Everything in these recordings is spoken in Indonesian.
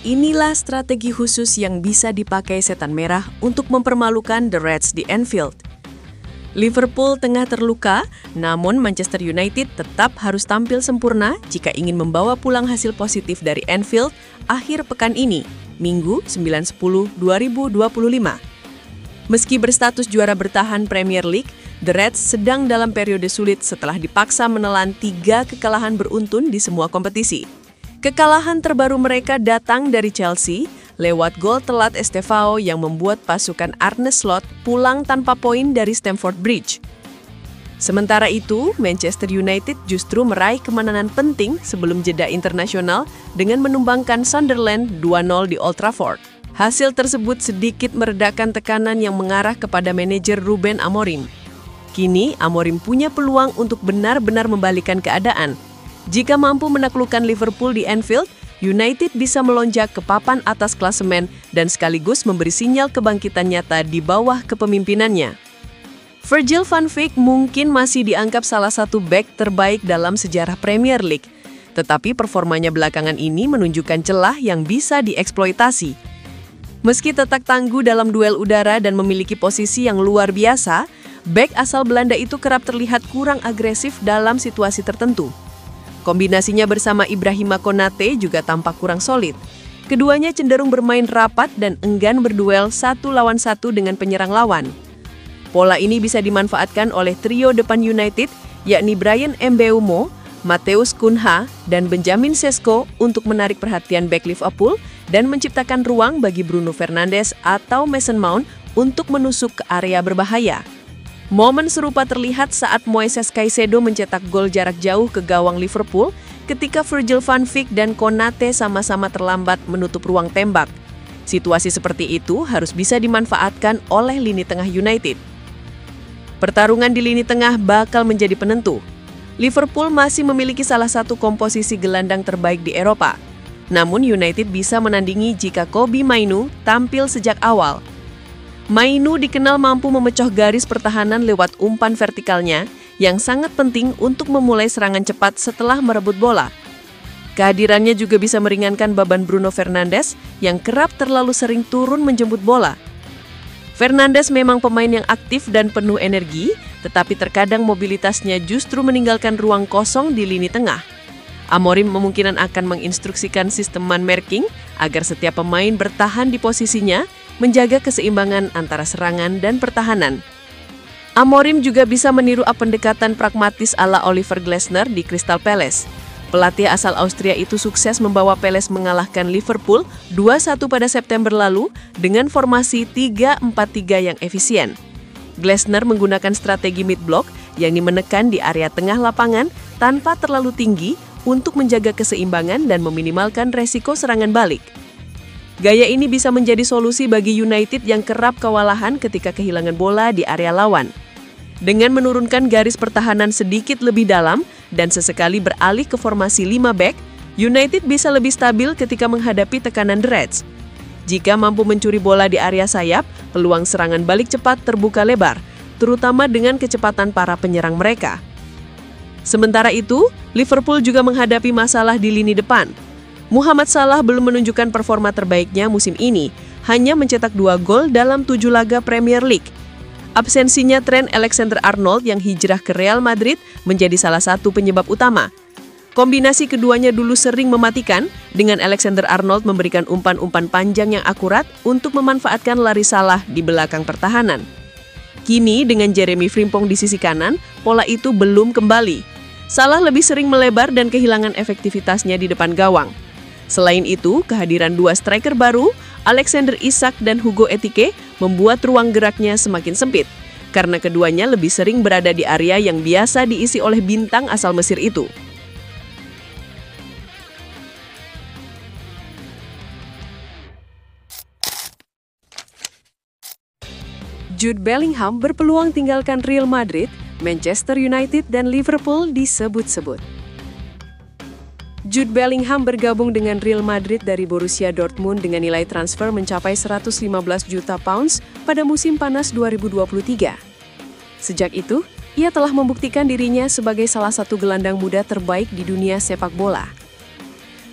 Inilah strategi khusus yang bisa dipakai Setan Merah untuk mempermalukan The Reds di Anfield. Liverpool tengah terluka, namun Manchester United tetap harus tampil sempurna jika ingin membawa pulang hasil positif dari Anfield akhir pekan ini, Minggu 9/10/2025. Meski berstatus juara bertahan Premier League, The Reds sedang dalam periode sulit setelah dipaksa menelan 3 kekalahan beruntun di semua kompetisi. Kekalahan terbaru mereka datang dari Chelsea lewat gol telat Estevao yang membuat pasukan Arne Slot pulang tanpa poin dari Stamford Bridge. Sementara itu, Manchester United justru meraih kemenangan penting sebelum jeda internasional dengan menumbangkan Sunderland 2-0 di Old Trafford. Hasil tersebut sedikit meredakan tekanan yang mengarah kepada manajer Ruben Amorim. Kini, Amorim punya peluang untuk benar-benar membalikkan keadaan. Jika mampu menaklukkan Liverpool di Anfield, United bisa melonjak ke papan atas klasemen dan sekaligus memberi sinyal kebangkitan nyata di bawah kepemimpinannya. Virgil van Dijk mungkin masih dianggap salah satu bek terbaik dalam sejarah Premier League, tetapi performanya belakangan ini menunjukkan celah yang bisa dieksploitasi. Meski tetap tangguh dalam duel udara dan memiliki posisi yang luar biasa, bek asal Belanda itu kerap terlihat kurang agresif dalam situasi tertentu. Kombinasinya bersama Ibrahima Konate juga tampak kurang solid. Keduanya cenderung bermain rapat dan enggan berduel 1 lawan 1 dengan penyerang lawan. Pola ini bisa dimanfaatkan oleh trio depan United, yakni Bryan Mbeumo, Matheus Cunha, dan Benjamin Sesko untuk menarik perhatian bek Liverpool dan menciptakan ruang bagi Bruno Fernandes atau Mason Mount untuk menusuk ke area berbahaya. Momen serupa terlihat saat Moises Caicedo mencetak gol jarak jauh ke gawang Liverpool ketika Virgil van Dijk dan Konate sama-sama terlambat menutup ruang tembak. Situasi seperti itu harus bisa dimanfaatkan oleh lini tengah United. Pertarungan di lini tengah bakal menjadi penentu. Liverpool masih memiliki salah satu komposisi gelandang terbaik di Eropa. Namun United bisa menandingi jika Kobbie Mainoo tampil sejak awal. Mainoo dikenal mampu memecah garis pertahanan lewat umpan vertikalnya yang sangat penting untuk memulai serangan cepat setelah merebut bola. Kehadirannya juga bisa meringankan beban Bruno Fernandes yang kerap terlalu sering turun menjemput bola. Fernandes memang pemain yang aktif dan penuh energi, tetapi terkadang mobilitasnya justru meninggalkan ruang kosong di lini tengah. Amorim kemungkinan akan menginstruksikan sistem man marking agar setiap pemain bertahan di posisinya, menjaga keseimbangan antara serangan dan pertahanan. Amorim juga bisa meniru pendekatan pragmatis ala Oliver Glasner di Crystal Palace. Pelatih asal Austria itu sukses membawa Palace mengalahkan Liverpool 2-1 pada September lalu dengan formasi 3-4-3 yang efisien. Glasner menggunakan strategi mid-block yang menekan di area tengah lapangan tanpa terlalu tinggi untuk menjaga keseimbangan dan meminimalkan resiko serangan balik. Gaya ini bisa menjadi solusi bagi United yang kerap kewalahan ketika kehilangan bola di area lawan. Dengan menurunkan garis pertahanan sedikit lebih dalam dan sesekali beralih ke formasi 5 back, United bisa lebih stabil ketika menghadapi tekanan The Reds. Jika mampu mencuri bola di area sayap, peluang serangan balik cepat terbuka lebar, terutama dengan kecepatan para penyerang mereka. Sementara itu, Liverpool juga menghadapi masalah di lini depan. Muhammad Salah belum menunjukkan performa terbaiknya musim ini, hanya mencetak 2 gol dalam 7 laga Premier League. Absensinya Trent Alexander-Arnold yang hijrah ke Real Madrid menjadi salah satu penyebab utama. Kombinasi keduanya dulu sering mematikan, dengan Alexander-Arnold memberikan umpan-umpan panjang yang akurat untuk memanfaatkan lari Salah di belakang pertahanan. Kini dengan Jeremy Frimpong di sisi kanan, pola itu belum kembali. Salah lebih sering melebar dan kehilangan efektivitasnya di depan gawang. Selain itu, kehadiran 2 striker baru, Alexander Isak dan Hugo Ekitike, membuat ruang geraknya semakin sempit, karena keduanya lebih sering berada di area yang biasa diisi oleh bintang asal Mesir itu. Jude Bellingham berpeluang tinggalkan Real Madrid, Manchester United, dan Liverpool disebut-sebut. Jude Bellingham bergabung dengan Real Madrid dari Borussia Dortmund dengan nilai transfer mencapai 115 juta pounds pada musim panas 2023. Sejak itu, ia telah membuktikan dirinya sebagai salah satu gelandang muda terbaik di dunia sepak bola.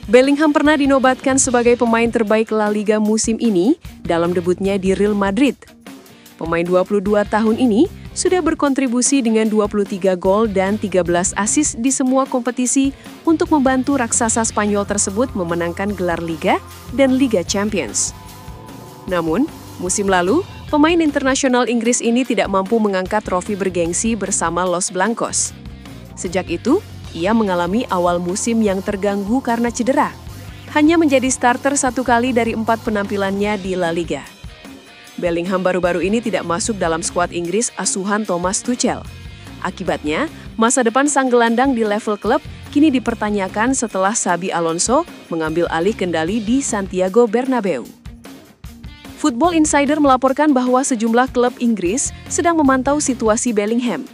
Bellingham pernah dinobatkan sebagai pemain terbaik La Liga musim ini dalam debutnya di Real Madrid. Pemain 22 tahun ini sudah berkontribusi dengan 23 gol dan 13 assist di semua kompetisi untuk membantu raksasa Spanyol tersebut memenangkan gelar Liga dan Liga Champions. Namun, musim lalu, pemain internasional Inggris ini tidak mampu mengangkat trofi bergengsi bersama Los Blancos. Sejak itu, ia mengalami awal musim yang terganggu karena cedera. Hanya menjadi starter 1 kali dari 4 penampilannya di La Liga. Bellingham baru-baru ini tidak masuk dalam skuad Inggris asuhan Thomas Tuchel. Akibatnya, masa depan sang gelandang di level klub kini dipertanyakan setelah Xabi Alonso mengambil alih kendali di Santiago Bernabeu. Football Insider melaporkan bahwa sejumlah klub Inggris sedang memantau situasi Bellingham.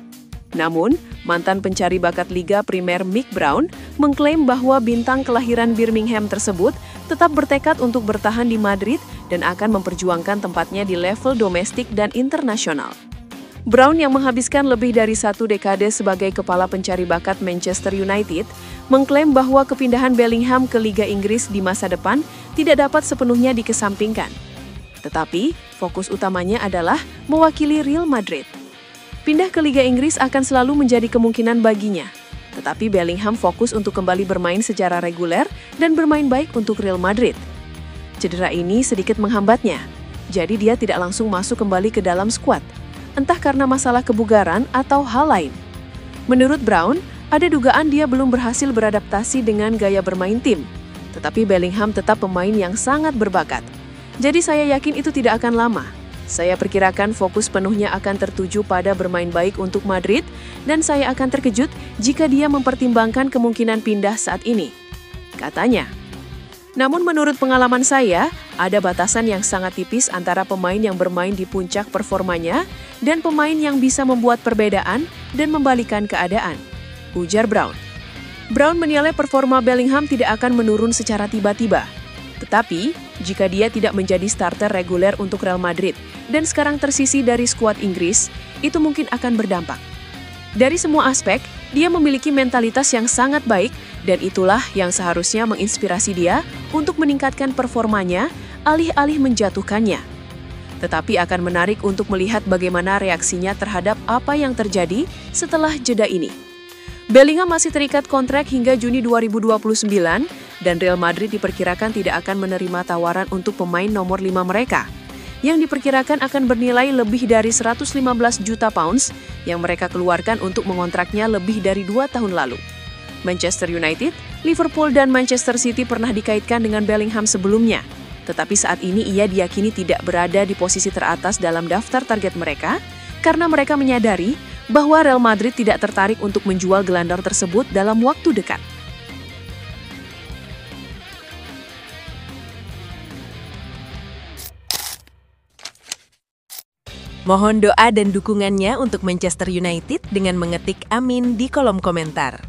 Namun, mantan pencari bakat Liga Primer Mick Brown mengklaim bahwa bintang kelahiran Birmingham tersebut tetap bertekad untuk bertahan di Madrid dan akan memperjuangkan tempatnya di level domestik dan internasional. Brown yang menghabiskan lebih dari 1 dekade sebagai kepala pencari bakat Manchester United, mengklaim bahwa kepindahan Bellingham ke Liga Inggris di masa depan tidak dapat sepenuhnya dikesampingkan. Tetapi, fokus utamanya adalah mewakili Real Madrid. Pindah ke Liga Inggris akan selalu menjadi kemungkinan baginya. Tetapi Bellingham fokus untuk kembali bermain secara reguler dan bermain baik untuk Real Madrid. Cedera ini sedikit menghambatnya, jadi dia tidak langsung masuk kembali ke dalam skuad, entah karena masalah kebugaran atau hal lain. Menurut Brown, ada dugaan dia belum berhasil beradaptasi dengan gaya bermain tim. Tetapi Bellingham tetap pemain yang sangat berbakat. Jadi saya yakin itu tidak akan lama. Saya perkirakan fokus penuhnya akan tertuju pada bermain baik untuk Madrid dan saya akan terkejut jika dia mempertimbangkan kemungkinan pindah saat ini, katanya. Namun menurut pengalaman saya, ada batasan yang sangat tipis antara pemain yang bermain di puncak performanya dan pemain yang bisa membuat perbedaan dan membalikan keadaan, ujar Brown. Brown menilai performa Bellingham tidak akan menurun secara tiba-tiba. Tetapi, jika dia tidak menjadi starter reguler untuk Real Madrid dan sekarang tersisih dari skuad Inggris, itu mungkin akan berdampak. Dari semua aspek, dia memiliki mentalitas yang sangat baik dan itulah yang seharusnya menginspirasi dia untuk meningkatkan performanya alih-alih menjatuhkannya. Tetapi akan menarik untuk melihat bagaimana reaksinya terhadap apa yang terjadi setelah jeda ini. Bellingham masih terikat kontrak hingga Juni 2029 dan Real Madrid diperkirakan tidak akan menerima tawaran untuk pemain nomor 5 mereka, yang diperkirakan akan bernilai lebih dari 115 juta pounds yang mereka keluarkan untuk mengontraknya lebih dari 2 tahun lalu. Manchester United, Liverpool, dan Manchester City pernah dikaitkan dengan Bellingham sebelumnya, tetapi saat ini ia diyakini tidak berada di posisi teratas dalam daftar target mereka karena mereka menyadari bahwa Real Madrid tidak tertarik untuk menjual gelandang tersebut dalam waktu dekat. Mohon doa dan dukungannya untuk Manchester United dengan mengetik amin di kolom komentar.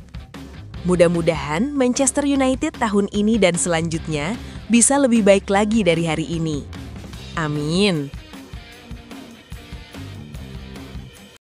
Mudah-mudahan Manchester United tahun ini dan selanjutnya bisa lebih baik lagi dari hari ini. Amin.